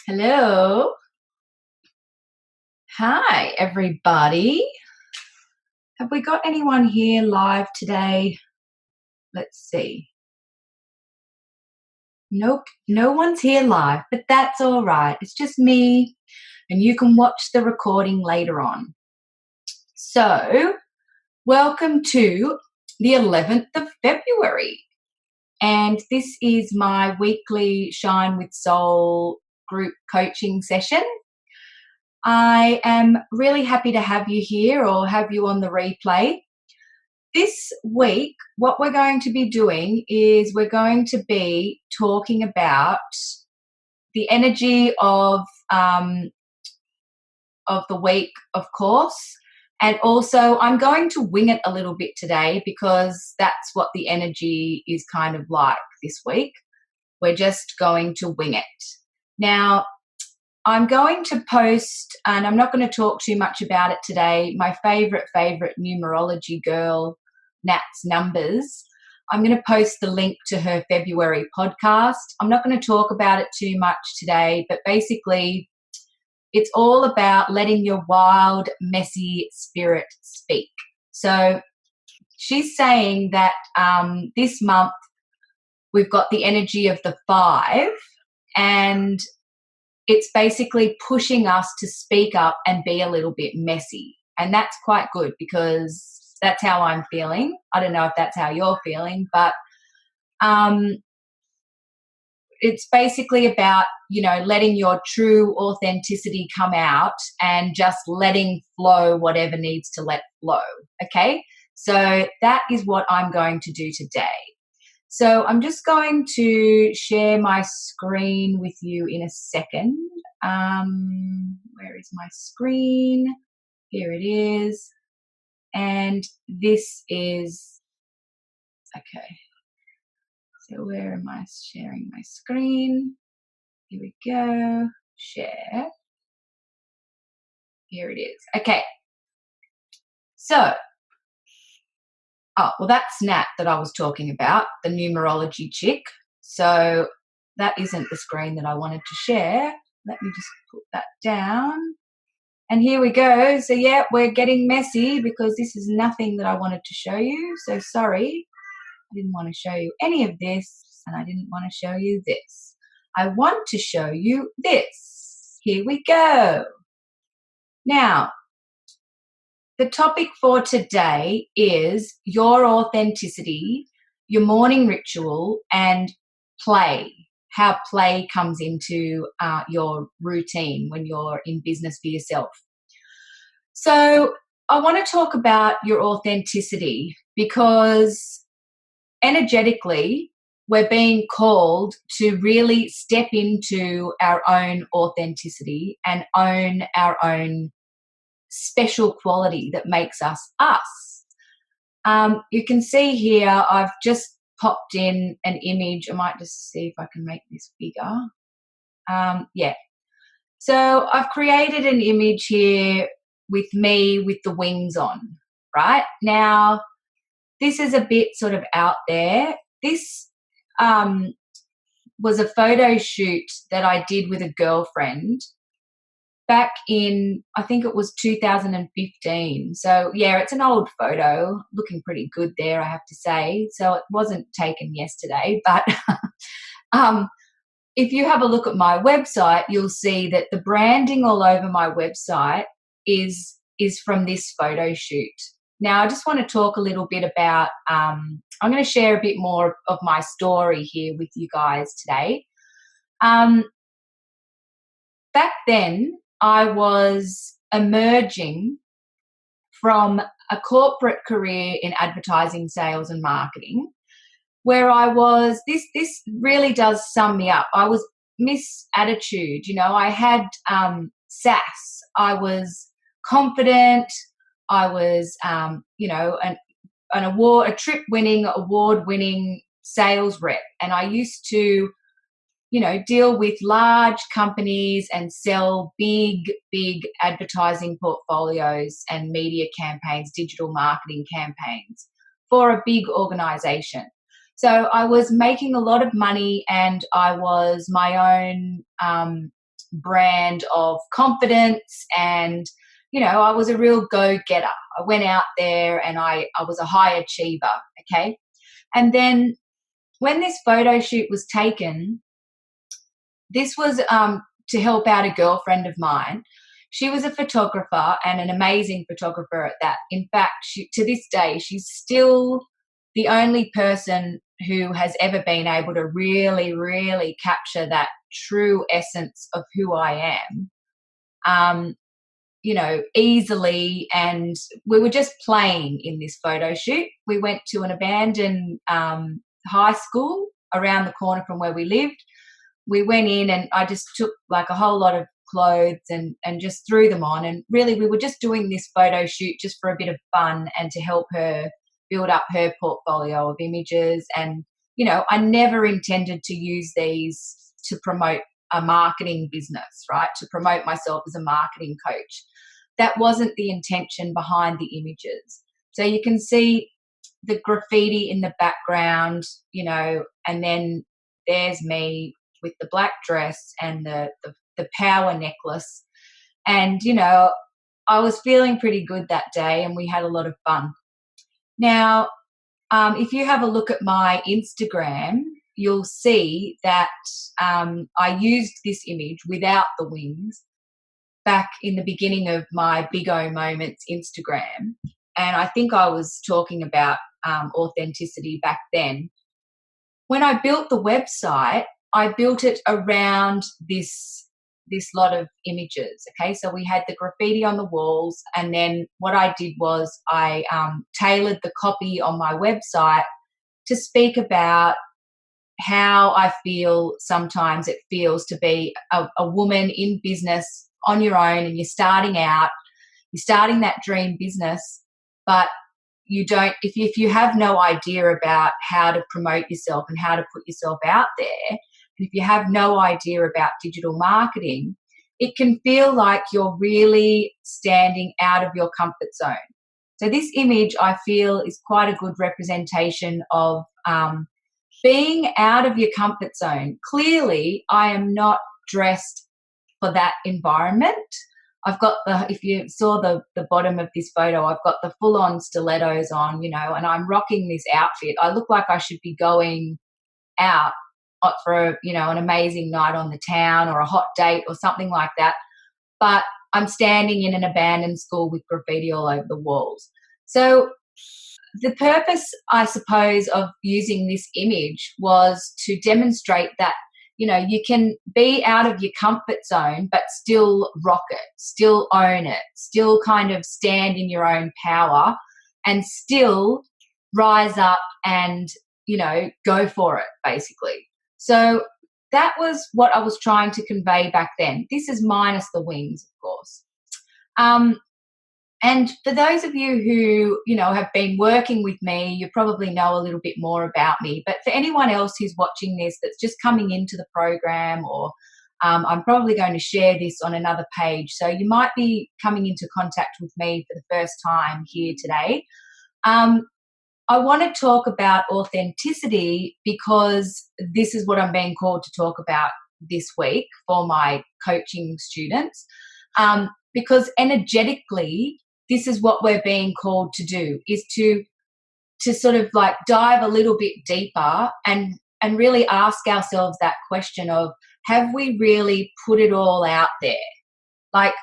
Hello. Hi, everybody. Have we got anyone here live today? Let's see. Nope, no one's here live, but that's all right. It's just me, and you can watch the recording later on. So, welcome to the 11th of February. And this is my weekly Shine with Soul group coaching session. I am really happy to have you here or have you on the replay. This week, what we're going to be doing is we're going to be talking about the energy of the week, of course, and also I'm going to wing it a little bit today because that's what the energy is kind of like this week. We're just going to wing it. Now, I'm going to post, and I'm not going to talk too much about it today, my favorite numerology girl, Nat's Numbers. I'm going to post the link to her February podcast. I'm not going to talk about it too much today, but basically it's all about letting your wild, messy spirit speak. So she's saying that this month we've got the energy of the 5, and it's basically pushing us to speak up and be a little bit messy. And that's quite good because that's how I'm feeling. I don't know if that's how you're feeling, but it's basically about, letting your true authenticity come out and just letting flow whatever needs to let flow, okay? So that is what I'm going to do today. So I'm just going to share my screen with you in a second. Where is my screen? Here it is. And this is, okay. So where am I sharing my screen? Here we go. Share. Here it is. Okay. So, that's Nat that I was talking about, the numerology chick. So that isn't the screen that I wanted to share. Let me just put that down. And here we go. So, yeah, we're getting messy because this is nothing that I wanted to show you. So sorry. I didn't want to show you any of this, and I didn't want to show you this. I want to show you this. Here we go. Now, the topic for today is your authenticity, your morning ritual, and play. How play comes into your routine when you're in business for yourself. So I want to talk about your authenticity because energetically we're being called to really step into our own authenticity and own our own special quality that makes us us. You can see here I've just popped in an image. I might just see if I can make this bigger. Yeah. So I've created an image here with me with the wings on, right? Now, this is a bit sort of out there. This was a photo shoot that I did with a girlfriend back in, I think it was 2015. So, yeah, it's an old photo, looking pretty good there, I have to say. So it wasn't taken yesterday, but if you have a look at my website, you'll see that the branding all over my website is from this photo shoot. Now, I just want to talk a little bit about, I'm going to share a bit more of my story here with you guys today. Back then, I was emerging from a corporate career in advertising, sales and marketing, where I was, this really does sum me up. I was Miss Attitude, I had sass, I was confident, I was, an award-winning sales rep, and I used to, deal with large companies and sell big advertising portfolios and media campaigns, digital marketing campaigns for a big organization. So I was making a lot of money, and I was my own brand of confidence, and I was a real go-getter. I went out there and I was a high achiever, okay? And then when this photo shoot was taken, this was to help out a girlfriend of mine. She was a photographer, and an amazing photographer at that. In fact, to this day, she's still the only person who has ever been able to really, really capture that true essence of who I am, easily. And we were just playing in this photo shoot. We went to an abandoned high school around the corner from where we lived. We went in and I just took like a whole lot of clothes and just threw them on. And really, we were just doing this photo shoot just for a bit of fun and to help her build up her portfolio of images. And, I never intended to use these to promote a marketing business, right? To promote myself as a marketing coach. That wasn't the intention behind the images. So you can see the graffiti in the background, and then there's me with the black dress and the power necklace. And, I was feeling pretty good that day and we had a lot of fun. Now, if you have a look at my Instagram, you'll see that I used this image without the wings back in the beginning of my Big O Moments Instagram. And I think I was talking about authenticity back then. When I built the website, I built it around this lot of images, okay? So we had the graffiti on the walls, and then what I did was I tailored the copy on my website to speak about how I feel sometimes it feels to be a woman in business on your own, and you're starting that dream business, but you don't, if you have no idea about how to promote yourself and how to put yourself out there, and if you have no idea about digital marketing, it can feel like you're really standing out of your comfort zone. So this image, I feel, is quite a good representation of being out of your comfort zone. Clearly, I am not dressed for that environment. I've got if you saw the bottom of this photo, I've got the full-on stilettos on, and I'm rocking this outfit. I look like I should be going out for, an amazing night on the town or a hot date or something like that. But I'm standing in an abandoned school with graffiti all over the walls. So the purpose, I suppose, of using this image was to demonstrate that, you can be out of your comfort zone, but still rock it, still own it, still kind of stand in your own power and still rise up and, go for it, basically. So that was what I was trying to convey back then. This is minus the wings, of course. And for those of you who, have been working with me, you probably know a little bit more about me. But for anyone else who's watching this that's just coming into the program, or I'm probably going to share this on another page, so you might be coming into contact with me for the first time here today. I want to talk about authenticity because this is what I'm being called to talk about this week for my coaching students. Because energetically, this is what we're being called to do, is to sort of like dive a little bit deeper and really ask ourselves that question of, have we really put it all out there? Like,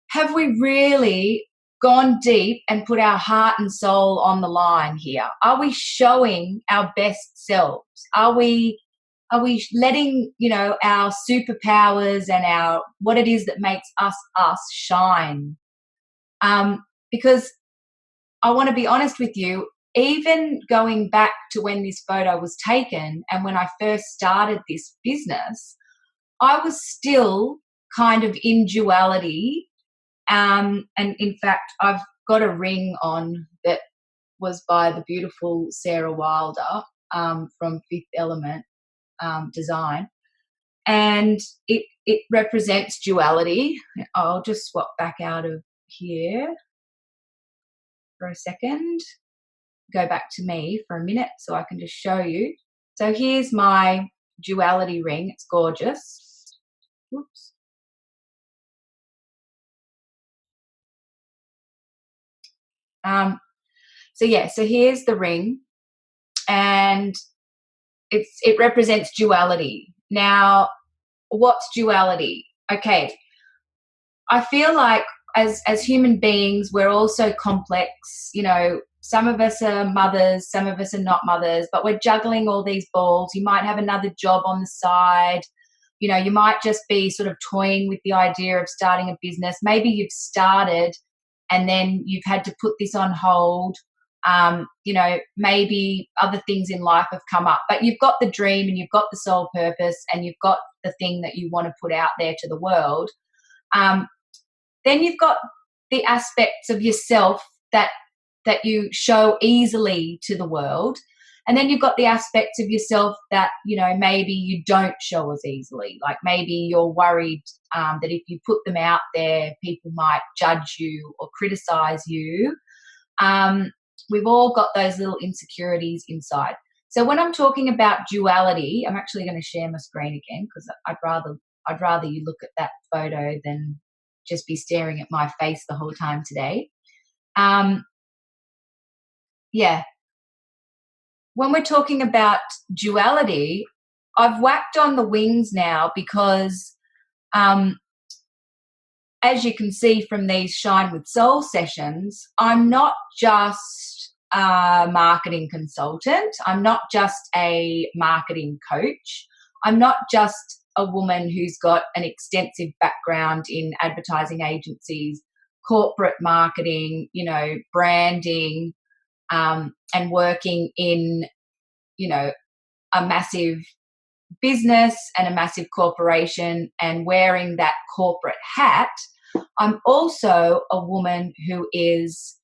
have we really gone deep and put our heart and soul on the line here? Are we showing our best selves? Are we letting, our superpowers and our what it is that makes us shine? Because I want to be honest with you, even going back to when this photo was taken and when I first started this business, I was still kind of in duality. And in fact, I've got a ring on that was by the beautiful Sarah Wilder from Fifth Element Design. And it represents duality. I'll just swap back out of here for a second, go back to me for a minute so I can just show you. So here's my duality ring. It's gorgeous. Oops. So here's the ring, and it represents duality. Now, what's duality? Okay, I feel like as human beings, we're all so complex. You know, some of us are mothers, some of us are not mothers, but we're juggling all these balls. You might have another job on the side. You know, you might just be sort of toying with the idea of starting a business. Maybe you've started and then you've had to put this on hold. You know, maybe other things in life have come up, but you've got the dream and you've got the soul purpose and you've got the thing that you want to put out there to the world. Then you've got the aspects of yourself that you show easily to the world. And then you've got the aspects of yourself that, you know, maybe you don't show as easily. Like maybe you're worried that if you put them out there, people might judge you or criticize you. We've all got those little insecurities inside. So when I'm talking about duality, I'm actually going to share my screen again because I'd rather you look at that photo than just be staring at my face the whole time today. Yeah. When we're talking about duality, I've whacked on the wings now because as you can see from these Shine with Soul sessions, I'm not just a marketing consultant. I'm not just a marketing coach. I'm not just a woman who's got an extensive background in advertising agencies, corporate marketing, you know, branding, and working in, you know, a massive business and a massive corporation and wearing that corporate hat. I'm also a woman who is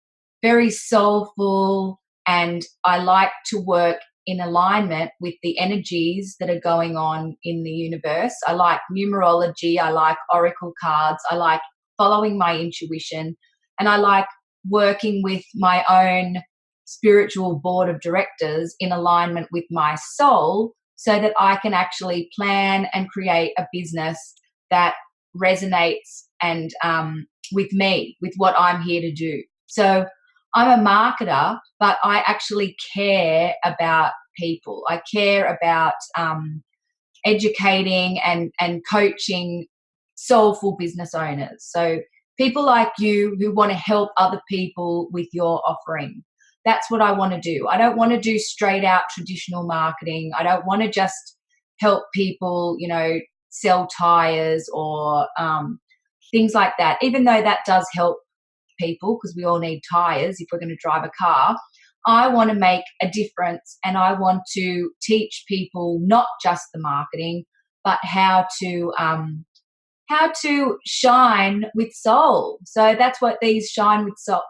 very soulful, and I like to work in alignment with the energies that are going on in the universe. I like numerology, I like oracle cards, I like following my intuition, and I like working with my own spiritual board of directors in alignment with my soul so that I can actually plan and create a business that resonates and with me, with what I'm here to do. So I'm a marketer, but I actually care about people. I care about educating and coaching soulful business owners. So people like you who want to help other people with your offering. That's what I want to do. I don't want to do straight out traditional marketing. I don't want to just help people, you know, sell tires or things like that, even though that does help people because we all need tires if we're going to drive a car. I want to make a difference, and I want to teach people not just the marketing, but how to shine with soul. So that's what these Shine with Soul,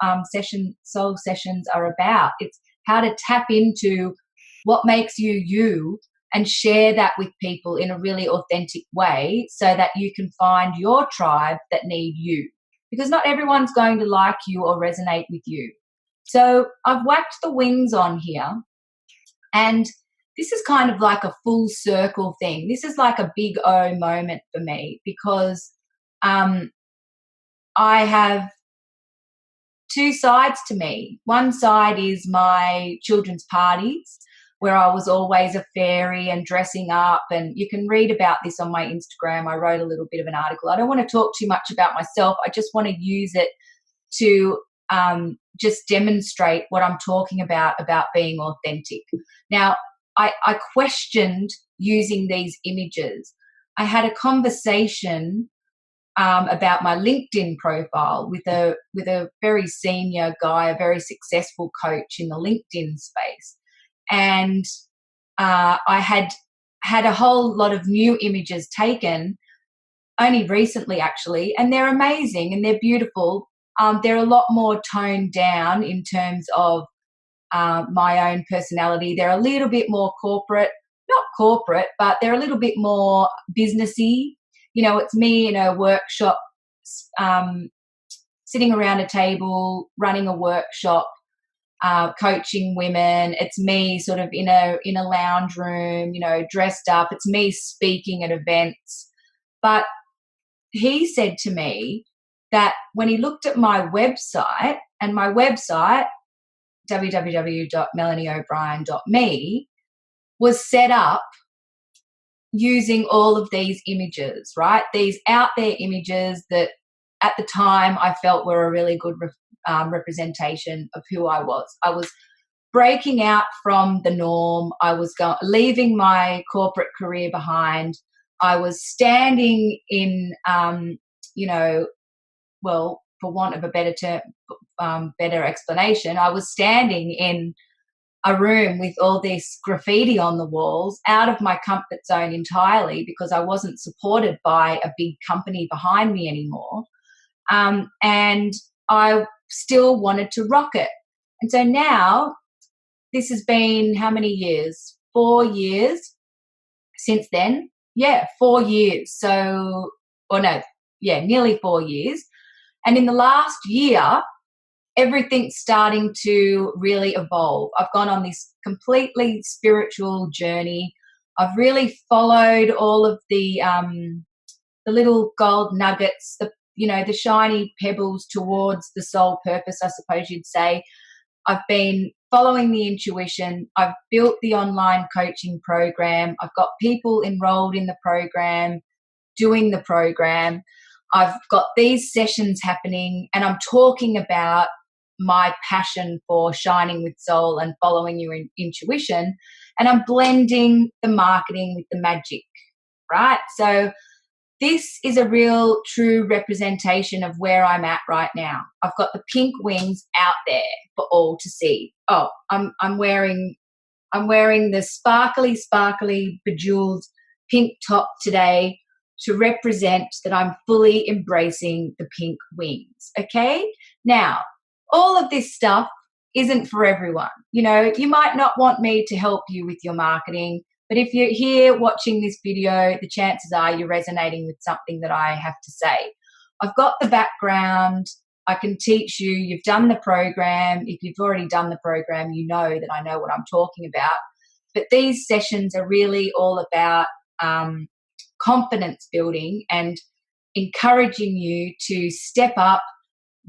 soul sessions are about. It's how to tap into what makes you you and share that with people in a really authentic way so that you can find your tribe that need you, because not everyone's going to like you or resonate with you. So I've whacked the wings on here, and this is kind of like a full circle thing. This is like a big O moment for me because I have two sides to me. One side is my children's parties where I was always a fairy and dressing up, and you can read about this on my Instagram. I wrote a little bit of an article. I don't want to talk too much about myself. I just want to use it to just demonstrate what I'm talking about being authentic. Now, I questioned using these images. I had a conversation about my LinkedIn profile with a very senior guy, a very successful coach in the LinkedIn space, and I had a whole lot of new images taken only recently, actually, and they're amazing and they're beautiful. They're a lot more toned down in terms of my own personality. They're a little bit more corporate, not corporate, but they're a little bit more businessy. You know, it's me in a workshop, sitting around a table, running a workshop, coaching women. It's me sort of in a lounge room, you know, dressed up. It's me speaking at events. But he said to me that when he looked at my website and my website, www.melanieobrien.me, was set up using all of these images, right? These out there images that at the time I felt were a really good representation of who I was. I was breaking out from the norm. I was leaving my corporate career behind. I was standing in, well, for want of a better term, better explanation, I was standing in a room with all this graffiti on the walls, out of my comfort zone entirely, because I wasn't supported by a big company behind me anymore. And I still wanted to rock it. And so now, this has been how many years? 4 years since then. Yeah, 4 years. Nearly 4 years. And in the last year, everything's starting to really evolve. I've gone on this completely spiritual journey. I've really followed all of the little gold nuggets, the shiny pebbles towards the soul purpose, I suppose you'd say. I've been following the intuition. I've built the online coaching program. I've got people enrolled in the program, doing the program. I've got these sessions happening, and I'm talking about my passion for shining with soul and following your intuition, and I'm blending the marketing with the magic, right? So this is a real true representation of where I'm at right now. I've got the pink wings out there for all to see. Oh, I'm wearing the sparkly bejeweled pink top today to represent that I'm fully embracing the pink wings. Okay? Now, all of this stuff isn't for everyone. You might not want me to help you with your marketing, but if you're here watching this video, the chances are you're resonating with something that I have to say. I've got the background. I can teach you. You've done the program. If you've already done the program, you know that I know what I'm talking about. But these sessions are really all about confidence building and encouraging you to step up,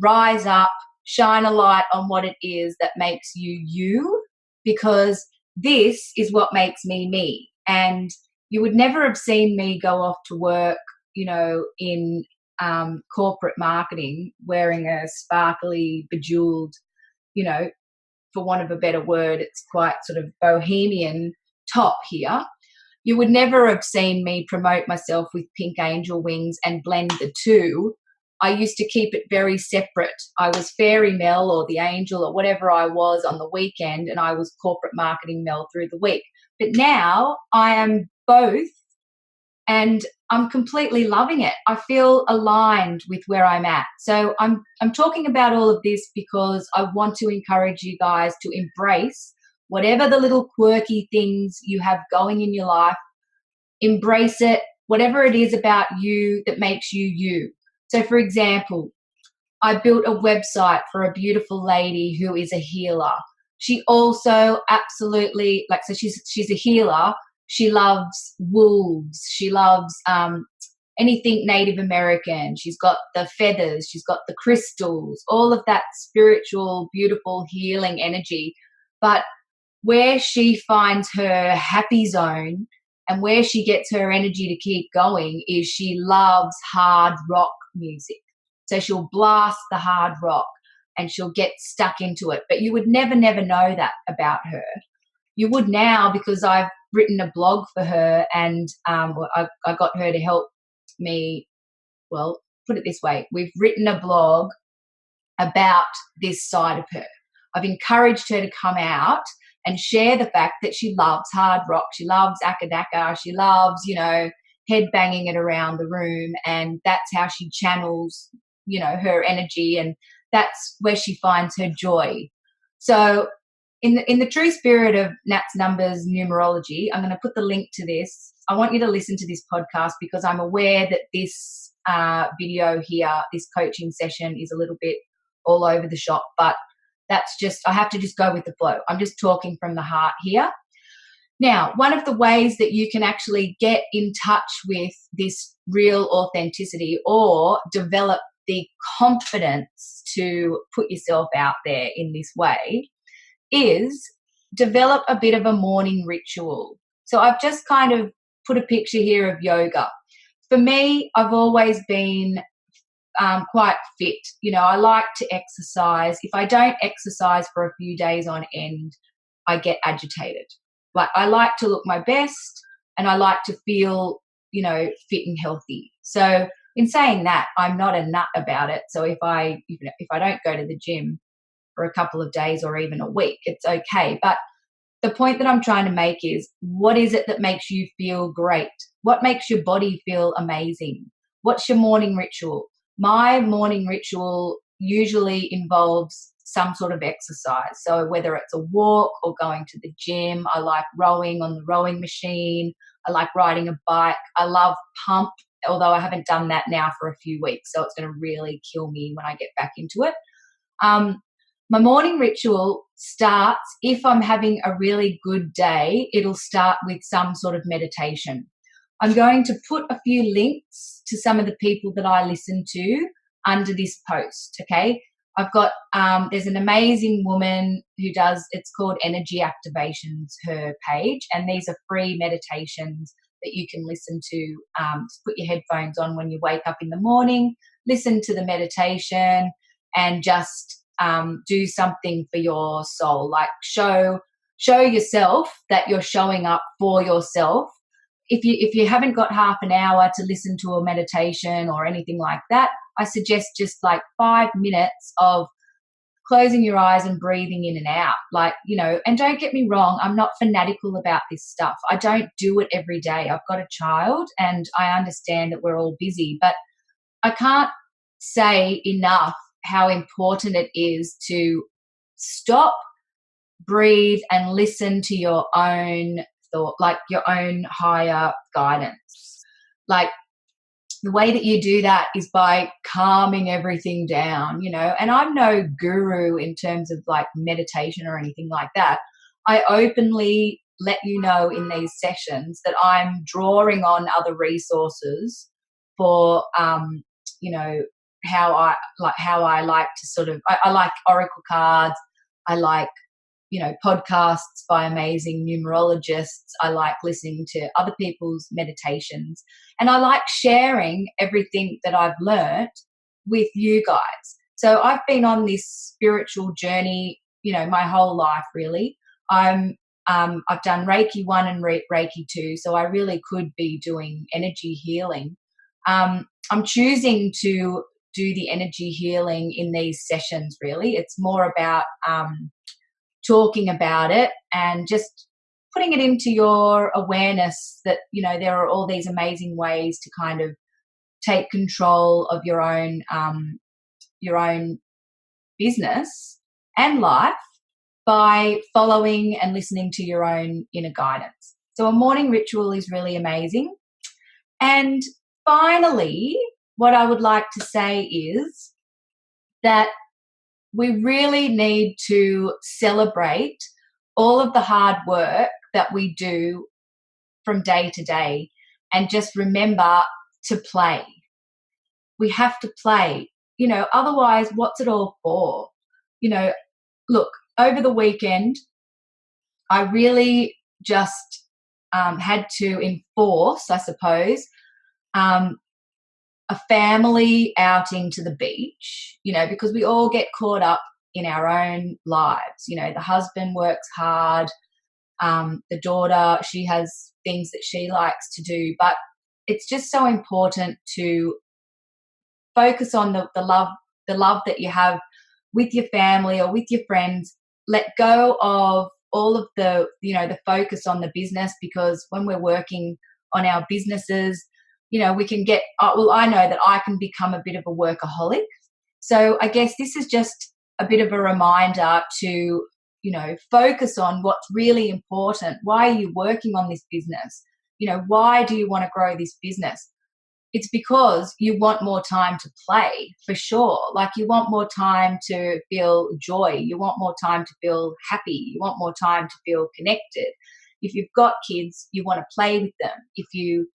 rise up, shine a light on what it is that makes you you, because this is what makes me me. And you would never have seen me go off to work, in corporate marketing, wearing a sparkly, bejeweled, for want of a better word, it's quite sort of bohemian top here. You would never have seen me promote myself with pink angel wings and blend the two. I used to keep it very separate. I was Fairy Mel or the Angel or whatever I was on the weekend, and I was corporate marketing Mel through the week. But now I am both, and I'm completely loving it. I feel aligned with where I'm at. So I'm talking about all of this because I want to encourage you guys to embrace whatever the little quirky things you have going in your life. Embrace it, whatever it is about you that makes you you. So, for example, I built a website for a beautiful lady who is a healer. She also absolutely, she's a healer. She loves wolves. She loves anything Native American. She's got the feathers. She's got the crystals, all of that spiritual, beautiful, healing energy. But where she finds her happy zone and where she gets her energy to keep going is she loves hard rock music. So she'll blast the hard rock and she'll get stuck into it. But you would never know that about her. You would now, because I've written a blog for her, and I got her to help me. Well, put it this way. We've written a blog about this side of her. I've encouraged her to come out and share the fact that she loves hard rock. She loves akadaka. She loves, head banging it around the room, and that's how she channels, her energy, and that's where she finds her joy. So in the true spirit of Nat's Numbers numerology, I'm going to put the link to this. I want you to listen to this podcast because I'm aware that this video here, this coaching session, is a little bit all over the shop, but that's just, I have to just go with the flow. I'm just talking from the heart here. Now, one of the ways that you can actually get in touch with this real authenticity or develop the confidence to put yourself out there in this way is develop a bit of a morning ritual. So I've just kind of put a picture here of yoga. For me, I've always been quite fit. I like to exercise. If I don't exercise for a few days on end, I get agitated. Like, I like to look my best and I like to feel, fit and healthy. So in saying that, I'm not a nut about it. So if I don't go to the gym for a couple of days or even a week, it's okay. But the point that I'm trying to make is, what is it that makes you feel great? What makes your body feel amazing? What's your morning ritual? My morning ritual usually involves some sort of exercise. So whether it's a walk or going to the gym, I like rowing on the rowing machine. I like riding a bike. I love pump, although I haven't done that now for a few weeks. So it's going to really kill me when I get back into it. My morning ritual starts, if I'm having a really good day, it'll start with some sort of meditation. I'm going to put a few links to some of the people that I listen to under this post, okay? I've got, there's an amazing woman who does, it's called Energy Activations, her page, and these are free meditations that you can listen to. Put your headphones on when you wake up in the morning, listen to the meditation, and just do something for your soul. Like show yourself that you're showing up for yourself. If you haven't got half an hour to listen to a meditation or anything like that, I suggest just like 5 minutes of closing your eyes and breathing in and out. Like, and don't get me wrong, I'm not fanatical about this stuff. I don't do it every day. I've got a child and I understand that we're all busy, but I can't say enough how important it is to stop, breathe, and listen to your own thought, like your own higher guidance. Like, the way that you do that is by calming everything down, and I'm no guru in terms of like meditation or anything like that. I openly let you know in these sessions that I'm drawing on other resources for, how I like to sort of, I like oracle cards. I like, podcasts by amazing numerologists. I like listening to other people's meditations, and I like sharing everything that I've learnt with you guys. So I've been on this spiritual journey, my whole life, really. I've done Reiki 1 and Reiki 2, so I really could be doing energy healing. I'm choosing to do the energy healing in these sessions, really. It's more about talking about it and just putting it into your awareness that, there are all these amazing ways to kind of take control of your own business and life by following and listening to your own inner guidance. So a morning ritual is really amazing. And finally, what I would like to say is that we really need to celebrate all of the hard work that we do from day to day, and just remember to play. We have to play, otherwise what's it all for? Look, over the weekend, I really just had to enforce, I suppose, a family outing to the beach, because we all get caught up in our own lives. The husband works hard, the daughter, she has things that she likes to do, but it's just so important to focus on the love that you have with your family or with your friends. Let go of all of the focus on the business, because when we're working on our businesses, we can get, I know that I can become a bit of a workaholic. So I guess this is just a bit of a reminder to, focus on what's really important. Why are you working on this business? Why do you want to grow this business? It's because you want more time to play, for sure. Like, you want more time to feel joy. You want more time to feel happy. You want more time to feel connected. If you've got kids, you want to play with them. If you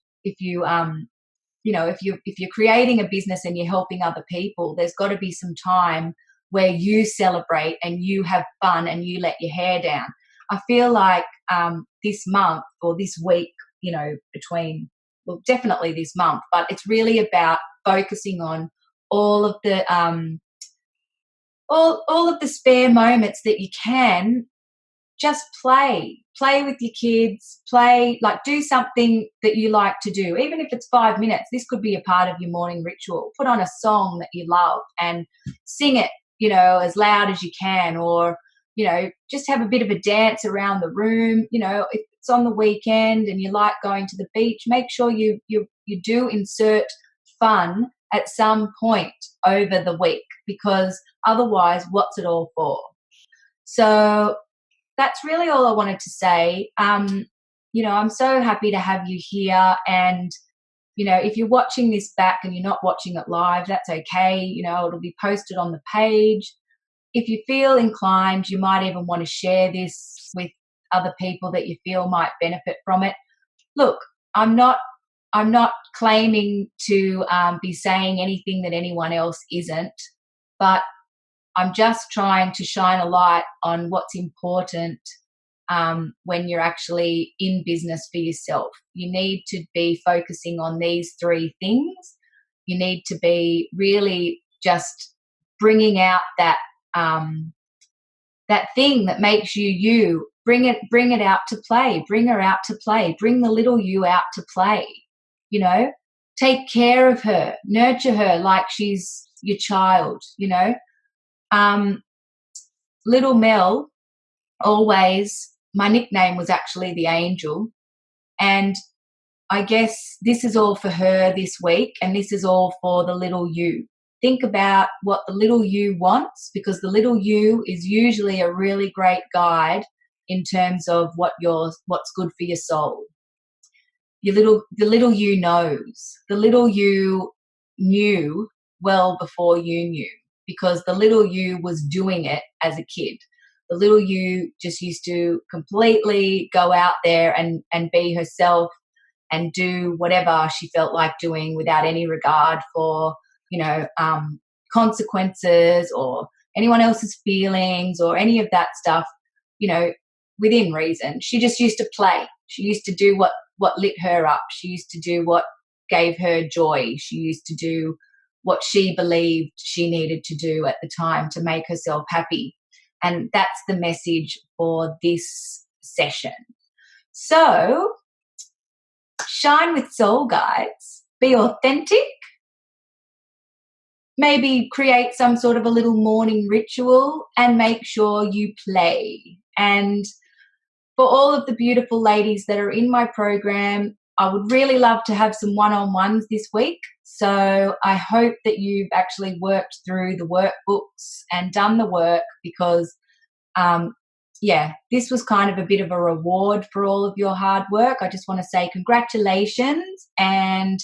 if you're creating a business and you're helping other people, there's got to be some time where you celebrate and you have fun and you let your hair down. I feel like this month or this week, definitely this month, but it's really about focusing on all of the all of the spare moments that you can. Just play with your kids, do something that you like to do, even if it's 5 minutes. This could be a part of your morning ritual. Put on a song that you love and sing it, as loud as you can, or just have a bit of a dance around the room. If it's on the weekend and you like going to the beach, make sure you do insert fun at some point over the week, because otherwise what's it all for? So that's really all I wanted to say. I'm so happy to have you here, and if you're watching this back and you're not watching it live, that's okay. It'll be posted on the page. If you feel inclined, you might even want to share this with other people that you feel might benefit from it. Look, I'm not claiming to be saying anything that anyone else isn't, but I'm just trying to shine a light on what's important when you're actually in business for yourself. You need to be focusing on these 3 things. You need to be really just bringing out that thing that makes you you. Bring it out to play. Bring her out to play. Bring the little you out to play. Take care of her. Nurture her like she's your child. Little Mel, always, my nickname was actually the Angel, and I guess this is all for her this week, and this is all for the little you. Think about what the little you wants, because the little you is usually a really great guide in terms of what's good for your soul. The little you knows. The little you knew well before you knew, because the little you was doing it as a kid. The little you just used to completely go out there and be herself and do whatever she felt like doing without any regard for, consequences or anyone else's feelings or any of that stuff, within reason. She just used to play. She used to do what lit her up. She used to do what gave her joy. She used to do what she believed she needed to do at the time to make herself happy. And that's the message for this session. So, shine with soul, guides. Be authentic. Maybe create some sort of a little morning ritual and make sure you play. And for all of the beautiful ladies that are in my program, I would really love to have some one-on-ones this week. So I hope that you've actually worked through the workbooks and done the work, because, this was kind of a bit of a reward for all of your hard work. I just want to say congratulations and,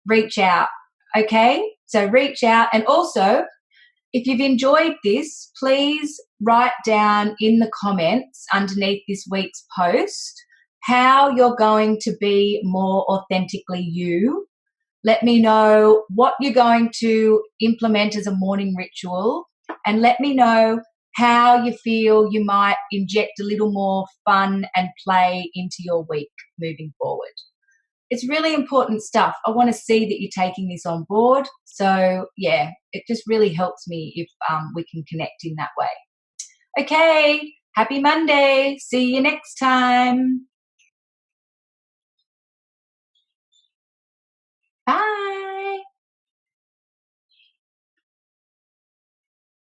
reach out, okay? So reach out. And also, if you've enjoyed this, please write down in the comments underneath this week's post how you're going to be more authentically you. Let me know what you're going to implement as a morning ritual, and let me know how you feel you might inject a little more fun and play into your week moving forward. It's really important stuff. I want to see that you're taking this on board. So, it just really helps me if we can connect in that way. Okay, happy Monday. See you next time.